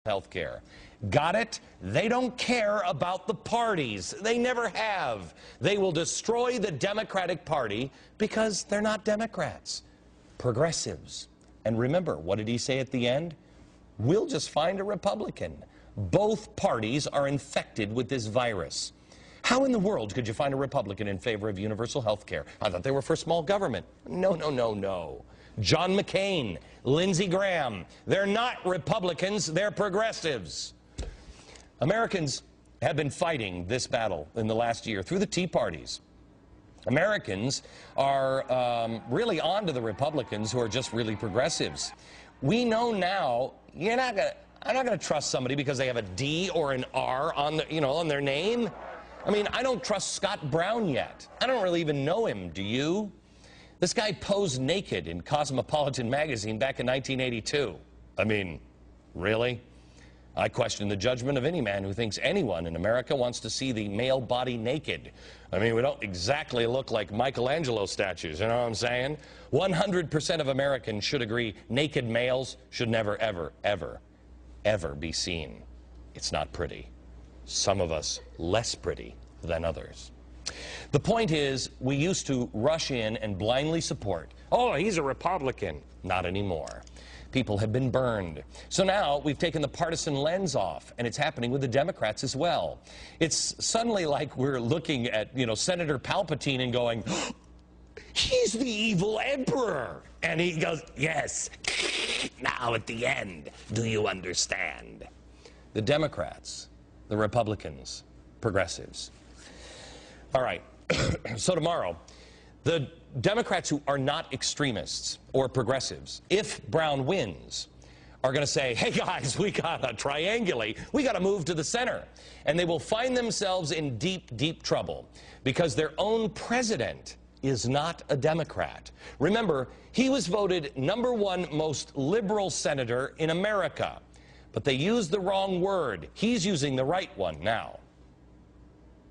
health care. Got it? They don't care about the parties. They never have. They will destroy the Democratic Party because they're not Democrats. Progressives. And remember, what did he say at the end? We'll just find a Republican. Both parties are infected with this virus. How in the world could you find a Republican in favor of universal health care? I thought they were for small government. No, no, no, no. John McCain, Lindsey Graham, they're not Republicans, they're progressives. Americans have been fighting this battle in the last year through the Tea Parties. Americans are really on to the Republicans who are just really progressives. We know now I'm not going to trust somebody because they have a D or an R on on their name. I mean, I don't trust Scott Brown yet. I don't really even know him. Do you? This guy posed naked in Cosmopolitan magazine back in 1982. I mean, really? I question the judgment of any man who thinks anyone in America wants to see the male body naked. I mean, we don't exactly look like Michelangelo statues, you know what I'm saying? 100% of Americans should agree naked males should never, ever, ever, ever be seen. It's not pretty. Some of us less pretty than others. The point is, we used to rush in and blindly support, oh, he's a Republican. Not anymore. People have been burned. So now we've taken the partisan lens off, and it's happening with the Democrats as well. It's suddenly like we're looking at, Senator Palpatine and going, oh, he's the evil emperor. And he goes, yes, now at the end, do you understand? The Democrats, the Republicans, progressives. All right, so tomorrow, the Democrats who are not extremists or progressives, if Brown wins, are going to say, hey guys, we got to triangulate, we got to move to the center. And they will find themselves in deep, deep trouble because their own president is not a Democrat. Remember, he was voted #1 most liberal senator in America, but they used the wrong word. He's using the right one now.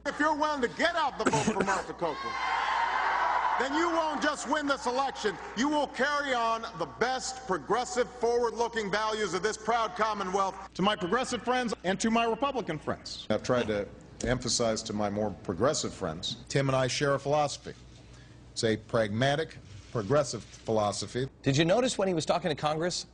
If you're willing to get out the vote for Martha Copeland, then you won't just win this election, you will carry on the best progressive, forward-looking values of this proud Commonwealth. To my progressive friends and to my Republican friends, I've tried to emphasize to my more progressive friends, Tim and I share a philosophy. It's a pragmatic, progressive philosophy. Did you notice when he was talking to Congress?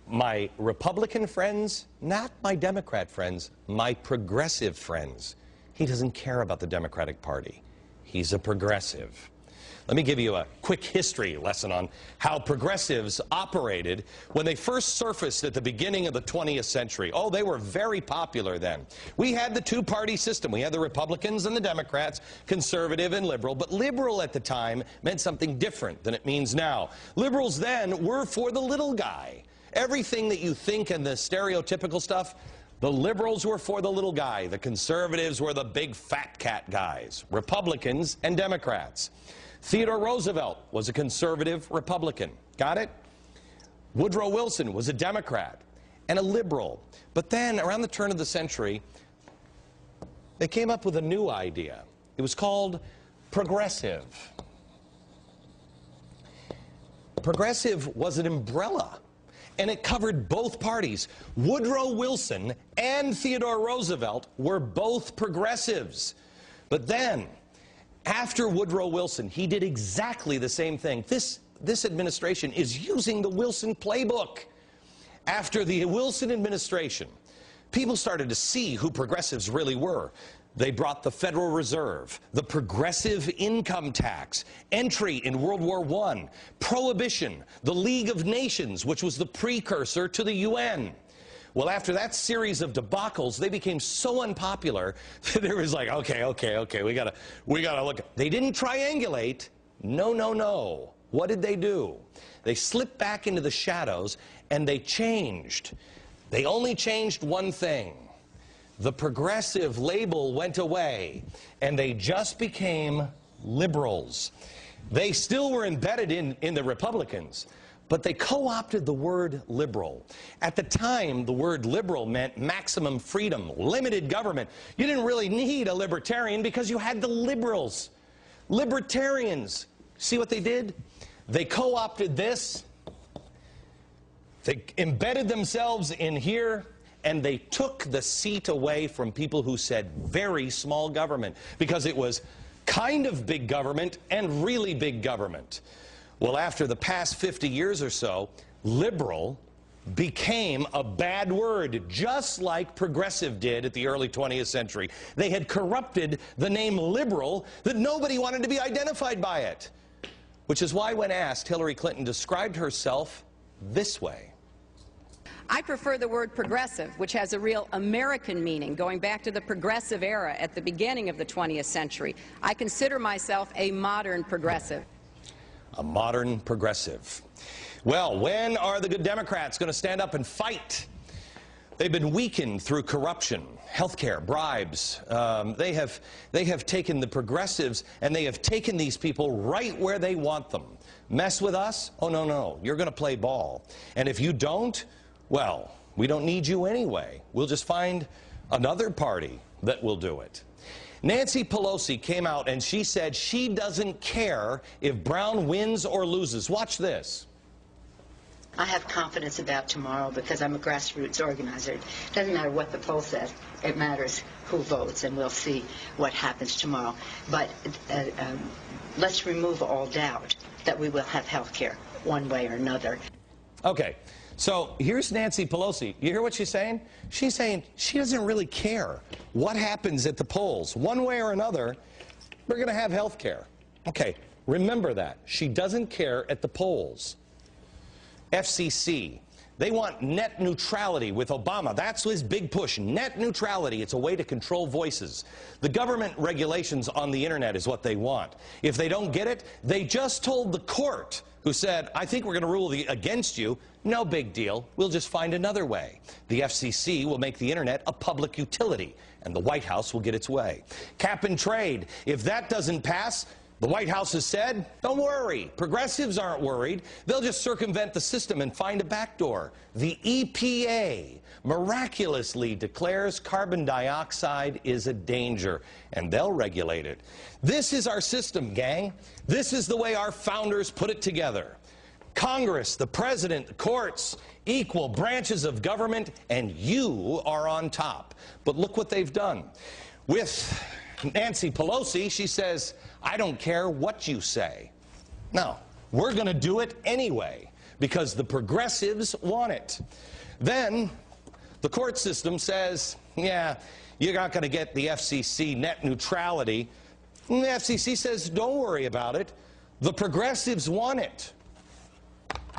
My Republican friends, not my Democrat friends, my progressive friends. He doesn't care about the Democratic Party. He's a progressive. Let me give you a quick history lesson on how progressives operated when they first surfaced at the beginning of the 20th century. Oh, they were very popular then. We had the two-party system. We had the Republicans and the Democrats, conservative and liberal. But liberal at the time meant something different than it means now. Liberals then were for the little guy. Everything that you think and the stereotypical stuff, the liberals were for the little guy. The conservatives were the big fat cat guys. Republicans and Democrats. Theodore Roosevelt was a conservative Republican. Got it? Woodrow Wilson was a Democrat and a liberal. But then, around the turn of the century, they came up with a new idea. It was called progressive. Progressive was an umbrella, and it covered both parties. Woodrow Wilson and Theodore Roosevelt were both progressives. But then, after Woodrow Wilson, he did exactly the same thing. This administration is using the Wilson playbook. After the Wilson administration, people started to see who progressives really were. They brought the Federal Reserve, the progressive income tax, entry in World War I, prohibition, the League of Nations, which was the precursor to the UN. Well, after that series of debacles, they became so unpopular that there was like, okay, we gotta look. They didn't triangulate. No, no, no. What did they do? They slipped back into the shadows and they changed. They only changed one thing. The progressive label went away and they just became liberals. They still were embedded in the Republicans, but they co-opted the word liberal. At the time, the word liberal meant maximum freedom, limited government. You didn't really need a libertarian because you had the liberals. Libertarians, see what they did? They co-opted this. They embedded themselves in here, and they took the seat away from people who said very small government, because it was kind of big government and really big government. Well, after the past 50 years or so, liberal became a bad word, just like progressive did at the early 20th century. They had corrupted the name liberal that nobody wanted to be identified by it. Which is why when asked, Hillary Clinton described herself this way. I prefer the word progressive, which has a real American meaning, going back to the progressive era at the beginning of the 20th century. I consider myself a modern progressive. A modern progressive. Well, when are the good Democrats going to stand up and fight? They've been weakened through corruption, healthcare, bribes. They have taken the progressives and they have taken these people right where they want them. Mess with us? Oh, no, no. You're going to play ball. And if you don't, well, we don't need you anyway. We'll just find another party that will do it. Nancy Pelosi came out and she said she doesn't care if Brown wins or loses. Watch this. I have confidence about tomorrow because I'm a grassroots organizer. It doesn't matter what the poll says. It matters who votes, and we'll see what happens tomorrow. But let's remove all doubt that we will have health care one way or another. Okay, so here's Nancy Pelosi. You hear what she's saying? She's saying she doesn't really care what happens at the polls. One way or another, we're going to have health care. Okay, remember that. She doesn't care at the polls. FCC, they want net neutrality with Obama. That's his big push, net neutrality. It's a way to control voices. The government regulations on the internet is what they want. If they don't get it, they just told the court, who said, I think we're going to rule against you. No big deal. We'll just find another way. The FCC will make the internet a public utility, and the White House will get its way. Cap and trade, if that doesn't pass, the White House has said, don't worry, progressives aren't worried. They'll just circumvent the system and find a backdoor. The EPA miraculously declares carbon dioxide is a danger, and they'll regulate it. This is our system, gang. This is the way our founders put it together. Congress, the president, the courts, equal branches of government, and you are on top. But look what they've done. With Nancy Pelosi, she says, I don't care what you say. No, we're going to do it anyway because the progressives want it. Then the court system says, yeah, you're not going to get the FCC net neutrality. And the FCC says, don't worry about it. The progressives want it.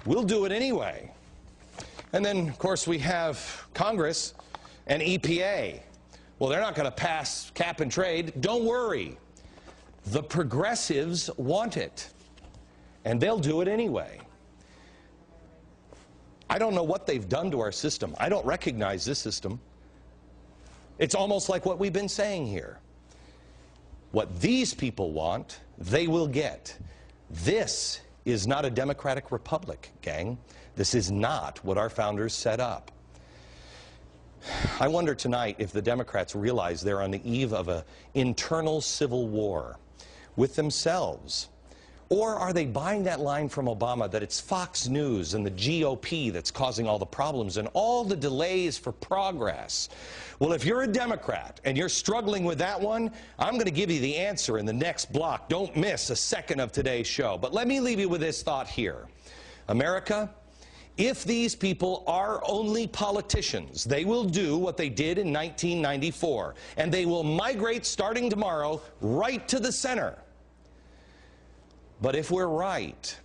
We'll do it anyway. And then, of course, we have Congress and EPA. Well, they're not going to pass cap and trade. Don't worry. The progressives want it, and they'll do it anyway. I don't know what they've done to our system. I don't recognize this system. It's almost like what we've been saying here. What these people want, they will get. This is not a democratic republic, gang. This is not what our founders set up. I wonder tonight if the Democrats realize they're on the eve of an internal civil war with themselves. Or are they buying that line from Obama that it's Fox News and the GOP that's causing all the problems and all the delays for progress? Well, if you're a Democrat and you're struggling with that one, I'm going to give you the answer in the next block. Don't miss a second of today's show. But let me leave you with this thought here. America, if these people are only politicians, they will do what they did in 1994, and they will migrate starting tomorrow right to the center. But if we're right,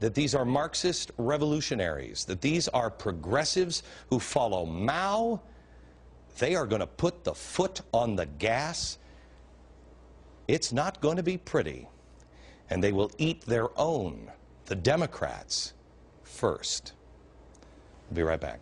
that these are Marxist revolutionaries, that these are progressives who follow Mao, they are going to put the foot on the gas. It's not going to be pretty. And they will eat their own, the Democrats, first. I'll be right back.